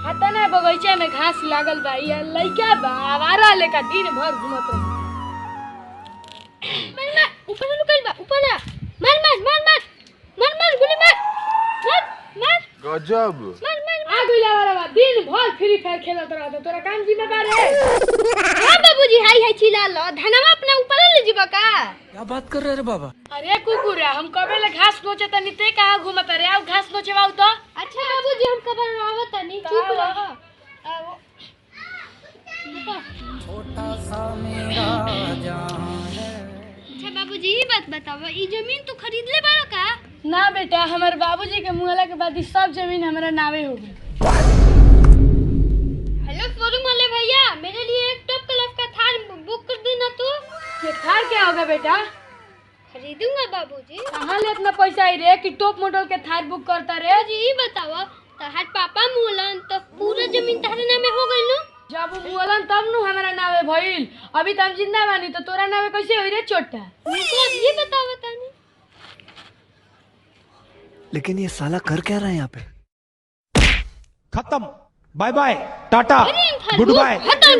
आता ना बगीचे में घास लागल बा, ये लइका बा आवारा लेका दिन भर घूमत रहे। मार ऊपर लुकल बा, ऊपर ना मार मार मार मार मार मार गोली मार मार मार गजब मार मार आ गइला वाला बा, दिन भर फ्री फायर खेलत रहत। तोरा काम जिम्मेदार है। हां बाबूजी, हाय हाय चिल्ला लो, धनवा अपना ऊपर ले जीबा का? क्या बात कर रहे रे बाबा? अरे कुकुरा, हम कबे ले घास नोचे तनी ते कहां घूमत रे? आओ घास नोचेवाऊ तो। अच्छा बाबूजी, हम कब आवत तनी, चुप रह। आओ छोटा सा मेरा जहां है। अच्छा बाबूजी, ये बात बताओ, ये जमीन तो खरीद ले बाड़ो का? ना बेटा, हमारे बाबूजी के मुहला के बाद सब जमीन हमारा नावे हो गई। हेलो शोरूम वाले भैया, मेरे लिए एक टॉप क्लास का थार बुक कर देना तू। ये थार क्या होगा बेटा? खरीदूंगा बाबूजी। कहाँ ले इतना पैसा आई रे कि टॉप मॉडल के थार बुक करता रे? जी ये बताओ, तहार पापा मुलन तो पूरा जमीन तारे नामे हो गइल नु? जब वो मुअलन तब नु हमारा नावे भइल। अभी तो हम जिंदा बानी, तो तोरा नावे कैसे होई रे छोटा? मुझे अब ये बताओ तानी। लेकिन ये साला कर क्या रहा है यहाँ पे? खत्म, बाय बाय, टाटा, अरे गुड बाय। हटा